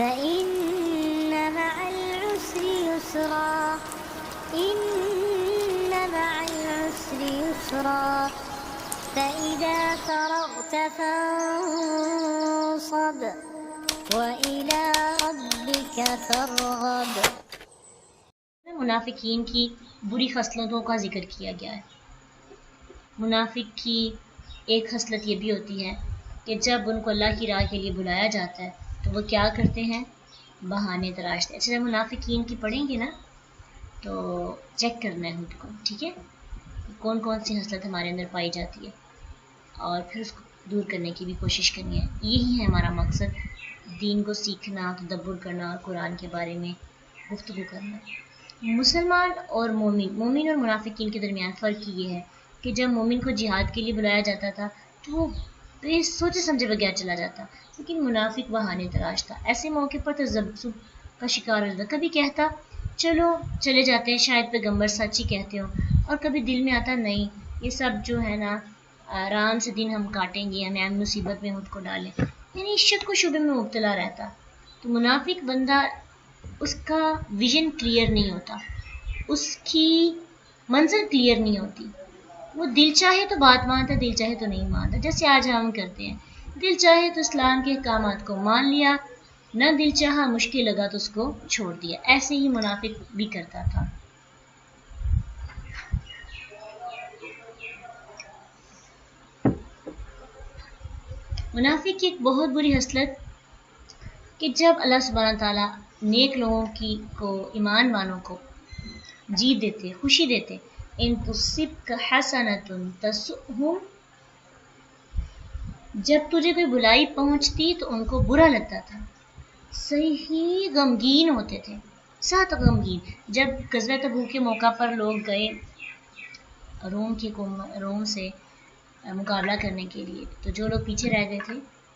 فإن مع العسر يسرا إن مع العسر يسرا فإذا فرغت فانصب وإلى ربك فارغب. منافقین کی بری خصلتوں کا ذکر کیا گیا ہے. منافق کی ایک خصلت یہ بھی ہوتی ہے کہ جب ان کو اللہ کی راہ کے لیے بلایا جاتا ہے تو وہ کیا کرتے ہیں؟ بہانے تراشتے ہیں. اچھا منافقین کی پڑھیں گے نا تو چیک کرنا ہے خود کو، ٹھیک ہے، کون کون سی خصلت ہمارے اندر پائی جاتی ہے اور پھر اس کو دور کرنے کی بھی کوشش کرنی ہے. یہی ہے ہمارا مقصد، دین کو سیکھنا، تدبر کرنا اور قرآن کے بارے میں گفتگو کرنا. مسلمان اور مومن اور منافقین کے درمیان فرق یہ ہے کہ جب مومن کو جہاد کے لیے بلایا جاتا تھا تو وہ بے سوچے سمجھے بغیر چلا جاتا، لیکن منافق بہانے تراشتا. ایسے موقع پر تذبذب کا شکار ہو جاتا، کبھی کہتا چلو چلے جاتے ہیں، شاید پیغمبر سچ ہی کہتے ہو، اور کبھی دل میں آتا نہیں یہ سب جو ہے نا آرام سے دن ہم کاٹیں گے، ہمیں مصیبت میں خود کو ڈالیں، یعنی شک و شبے میں مبتلا رہتا. تو منافق بندہ اس کا ویژن کلیئر نہیں ہوتا، اس کی منظر کلیئر نہیں ہوتی، وہ دل چاہے تو بات مانتا، دل چاہے تو نہیں مانتا. جیسے آج ہم کرتے ہیں، دل چاہے تو اسلام کے احکامات کو مان لیا، نہ دل چاہا مشکل لگا تو اس کو چھوڑ دیا. ایسے ہی منافق بھی کرتا تھا. منافق کی ایک بہت بری خصلت کہ جب اللہ سبحانہ تعالیٰ نیک لوگوں کو ایمان والوں کو جیت دیتے، خوشی دیتے، ان تصبک حسنۃ تسؤہم، جب تجھے کوئی بلائی پہنچتی تو ان کو برا لگتا تھا، صحیح غمگین ہوتے تھے، سخت غمگین. جب غزوہ تبوک کے موقع پر لوگ گئے روم سے مقابلہ کرنے کے لیے، تو جو لوگ پیچھے رہ گئے تھے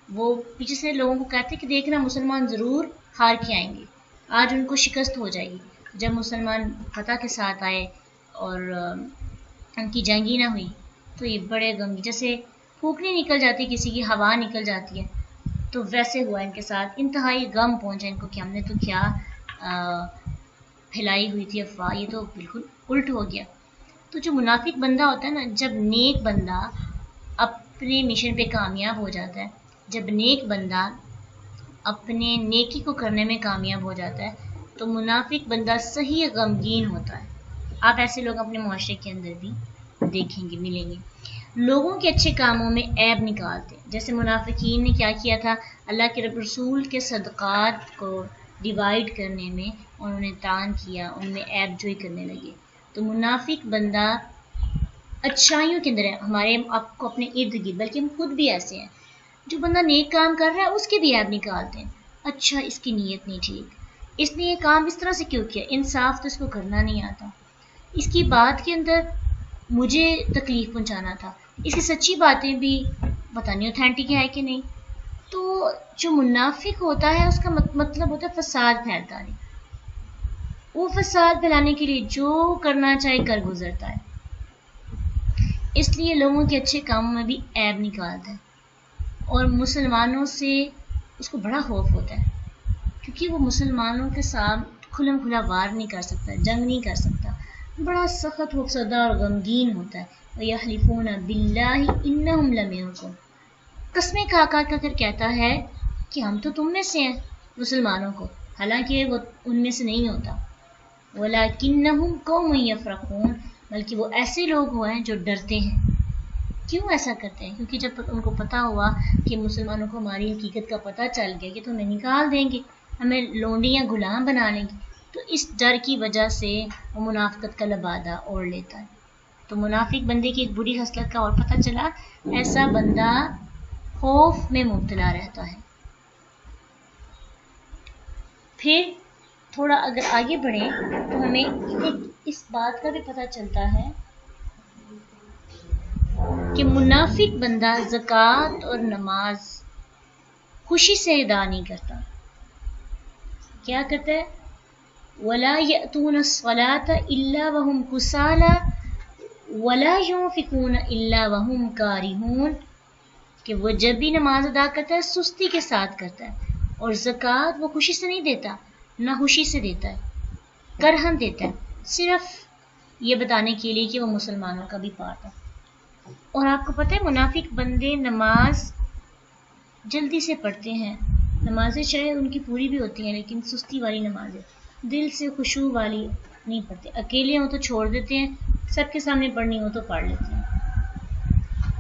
وہ پیچھے سے لوگوں کو کہتے کہ دیکھنا مسلمان ضرور ہار کے آئیں گے، آج ان کو شکست ہو جائے گی. جب مسلمان فتح کے ساتھ آئے اور ان کی جنگی نہ ہوئی تو یہ بڑے غم، جیسے پھونکنے نکل جاتی کسی کی، ہوا نکل جاتی ہے، تو ویسے ہوا ان کے ساتھ. انتہائی غم پہنچا ان کو کہ ہم نے تو کیا پھیلائی ہوئی تھی افواہ، یہ تو بالکل الٹ ہو گیا. تو جو منافق بندہ ہوتا ہے نا، جب نیک بندہ اپنے مشن پہ کامیاب ہو جاتا ہے، جب نیک بندہ اپنے نیکی کو کرنے میں کامیاب ہو جاتا ہے تو منافق بندہ صحیح غمگین ہوتا ہے. آپ ایسے لوگ اپنے معاشرے کے اندر بھی دیکھیں گے، ملیں گے. لوگوں کے اچھے کاموں میں عیب نکالتے، جیسے منافقین نے کیا کیا تھا، اللہ کے رسول کے صدقات کو ڈیوائیڈ کرنے میں انہوں نے طعن کیا، ان میں عیب جوئی کرنے لگے. تو منافق بندہ اچھائیوں کے اندر ہے، ہمارے آپ کو اپنے ارد گرد، بلکہ ہم خود بھی ایسے ہیں، جو بندہ نیک کام کر رہا ہے اس کے بھی عیب نکالتے ہیں. اچھا اس کی نیت نہیں ٹھیک، اس نے یہ کام اس طرح سے کیوں کیا، انصاف تو اس کو کرنا نہیں آتا، اس کی بات کے اندر مجھے تکلیف پہنچانا تھا، اس کی سچی باتیں بھی پتہ نہیں اوتھینٹک ہے کہ نہیں. تو جو منافق ہوتا ہے اس کا مطلب ہوتا ہے فساد پھیلتا ہے، وہ فساد پھیلانے کے لیے جو کرنا چاہے کر گزرتا ہے، اس لیے لوگوں کے اچھے کاموں میں بھی عیب نکالتا ہے. اور مسلمانوں سے اس کو بڑا خوف ہوتا ہے کیونکہ وہ مسلمانوں کے ساتھ کھلم کھلا وار نہیں کر سکتا، جنگ نہیں کر سکتا، بڑا سخت خوفزدہ اور غمگین ہوتا ہے. وَيَحْلِفُونَ بِاللَّهِ إِنَّهُمْ لَمِنْكُمْ، قسمیں کھا کھا کر کہتا ہے کہ ہم تو تم میں سے ہیں مسلمانوں کو، حالانکہ وہ ان میں سے نہیں ہوتا. وَلَكِنَّهُمْ قَوْمٌ يَفْرَقُونَ، بلکہ وہ ایسے لوگ ہیں جو ڈرتے ہیں. کیوں ایسا کرتے ہیں؟ کیونکہ جب ان کو پتہ ہوا کہ مسلمانوں کو ہماری حقیقت کا پتہ چل گیا کہ تو ہمیں نکال دیں گے، ہمیں لونڈی یا غلام بنا لیں گے، تو اس ڈر کی وجہ سے وہ منافقت کا لبادہ اوڑھ لیتا ہے. تو منافق بندے کی ایک بری خصلت کا اور پتہ چلا، ایسا بندہ خوف میں مبتلا رہتا ہے. پھر تھوڑا اگر آگے بڑھیں تو ہمیں اس بات کا بھی پتہ چلتا ہے کہ منافق بندہ زکوٰۃ اور نماز خوشی سے ادا نہیں کرتا. کیا کرتا ہے؟ وَلَا يَأْتُونَ الصَّلَاةَ إِلَّا وَهُمْ كُسَالَىٰ وَلَا يُنْفِقُونَ إِلَّا وَهُمْ كَارِهُونَ، کہ وہ جب بھی نماز ادا کرتا ہے سستی کے ساتھ کرتا ہے، اور زکوٰۃ وہ خوشی سے نہیں دیتا، نہ خوشی سے دیتا ہے، کرہن دیتا ہے، صرف یہ بتانے کے لیے کہ وہ مسلمانوں کا بھی پارٹ ہے۔ اور آپ کو پتہ ہے منافق بندے نماز جلدی سے پڑھتے ہیں، نمازیں چاہے ان کی پوری بھی ہوتی ہیں لیکن سستی والی نمازیں، دل سے خشوع والی نہیں پڑھتے، اکیلے ہوں تو چھوڑ دیتے ہیں، سب کے سامنے پڑھنی ہو تو پڑھ لیتے ہیں،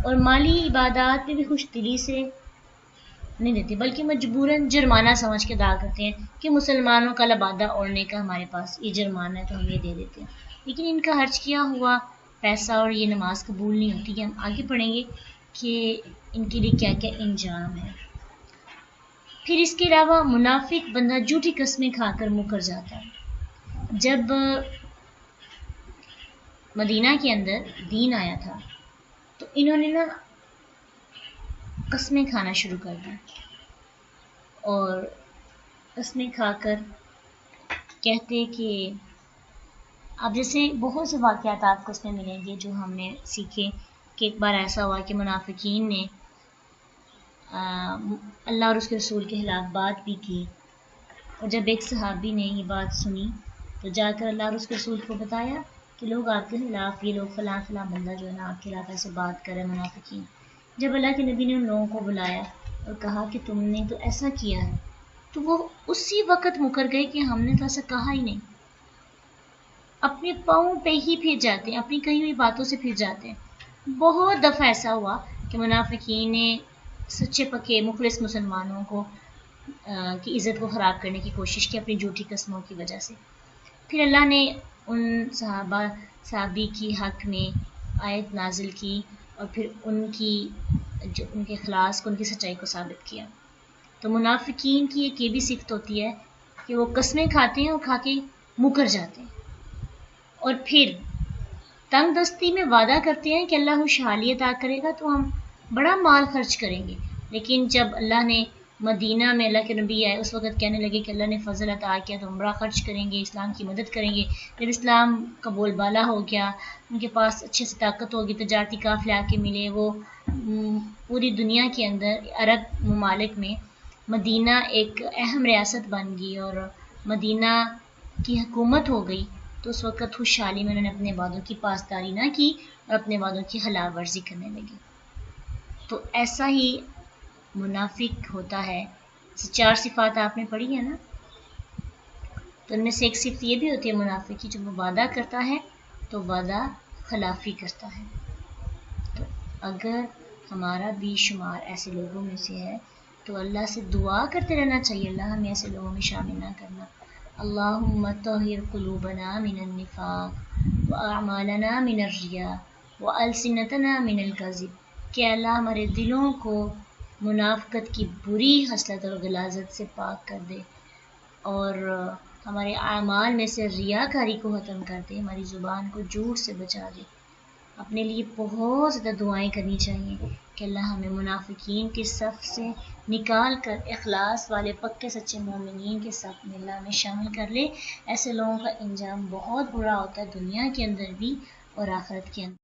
اور مالی عبادات میں بھی خوش دلی سے نہیں دیتے بلکہ مجبوراً جرمانہ سمجھ کے ادا کرتے ہیں کہ مسلمانوں کا لبادہ اوڑھنے کا ہمارے پاس یہ جرمانہ ہے تو ہم یہ دے دیتے ہیں، لیکن ان کا خرچ کیا ہوا پیسہ اور یہ نماز قبول نہیں ہوتی ہے۔ ہم آگے پڑھیں گے کہ ان کے لیے کیا کیا انجام ہے۔ پھر اس کے علاوہ منافق بندہ جھوٹی قسمیں کھا کر مکر جاتا ہے۔ جب مدینہ کے اندر دین آیا تھا تو انہوں نے نا قسمیں کھانا شروع کر دی، اور قسمیں کھا کر کہتے کہ اب جیسے بہت سے واقعات آپ کو اس میں ملیں گے جو ہم نے سیکھے کہ ایک بار ایسا ہوا کہ منافقین نے اللہ اور اس کے رسول کے خلاف بات بھی کی، اور جب ایک صحابی نے یہ بات سنی تو جا کر اللہ اور اس کے رسول کو بتایا کہ لوگ آپ کے خلاف، یہ لوگ فلاں فلاں بندہ جو ہے نا آپ کے خلاف ایسے بات کرے منافقین۔ جب اللہ کے نبی نے ان لوگوں کو بلایا اور کہا کہ تم نے تو ایسا کیا ہے، تو وہ اسی وقت مکر گئے کہ ہم نے تو ایسا کہا ہی نہیں، اپنے پاؤں پہ ہی پھر جاتے ہیں، اپنی کہی ہوئی باتوں سے پھر جاتے ہیں۔ بہت دفعہ ایسا ہوا کہ منافقین نے سچے پکے مخلص مسلمانوں کو کی عزت کو خراب کرنے کی کوشش کی اپنی جھوٹی قسموں کی وجہ سے۔ پھر اللہ نے ان صحابی کی حق میں آیت نازل کی اور پھر ان کے اخلاص کو، ان کی سچائی کو ثابت کیا۔ تو منافقین کی ایک یہ بھی صفت ہوتی ہے کہ وہ قسمیں کھاتے ہیں اور کھا کے مکر جاتے ہیں، اور پھر تنگ دستی میں وعدہ کرتے ہیں کہ اللہ خوشحالی عطا کرے گا تو ہم بڑا مال خرچ کریں گے، لیکن جب اللہ نے مدینہ میں اللہ کے نبی آئے اس وقت کہنے لگے کہ اللہ نے فضل عطا کیا تو ہم بڑا خرچ کریں گے، اسلام کی مدد کریں گے۔ جب اسلام کا بول بالا ہو گیا، ان کے پاس اچھے سے طاقت ہوگی، تجارتی قافلے آ کے ملے، وہ پوری دنیا کے اندر عرب ممالک میں مدینہ ایک اہم ریاست بن گئی اور مدینہ کی حکومت ہو گئی، تو اس وقت خوشحالی میں انہوں نے اپنے وعدوں کی پاسداری نہ کی اور اپنے وعدوں کی خلاف ورزی کرنے لگی۔ تو ایسا ہی منافق ہوتا ہے۔ 4 صفات آپ نے پڑھی ہے نا، تو ان میں سے ایک صفت یہ بھی ہوتی ہے منافق کی، جب وہ وعدہ کرتا ہے تو وعدہ خلافی کرتا ہے۔ تو اگر ہمارا بھی شمار ایسے لوگوں میں سے ہے تو اللہ سے دعا کرتے رہنا چاہیے، اللہ ہمیں ایسے لوگوں میں شامل نہ کرنا۔ اللہم طہر قلوبنا من النفاق واعمالنا من الریا والسنتنا من الکذب، کہ اللہ ہمارے دلوں کو منافقت کی بری خصلت اور غلاظت سے پاک کر دے، اور ہمارے اعمال میں سے ریاکاری کو ختم کر دے، ہماری زبان کو جھوٹ سے بچا دے۔ اپنے لیے بہت زیادہ دعائیں کرنی چاہیے کہ اللہ ہمیں منافقین کے صف سے نکال کر اخلاص والے پکے سچے مومنین کے صف میں اللہ ہمیں شامل کر لے۔ ایسے لوگوں کا انجام بہت برا ہوتا ہے، دنیا کے اندر بھی اور آخرت کے اندر۔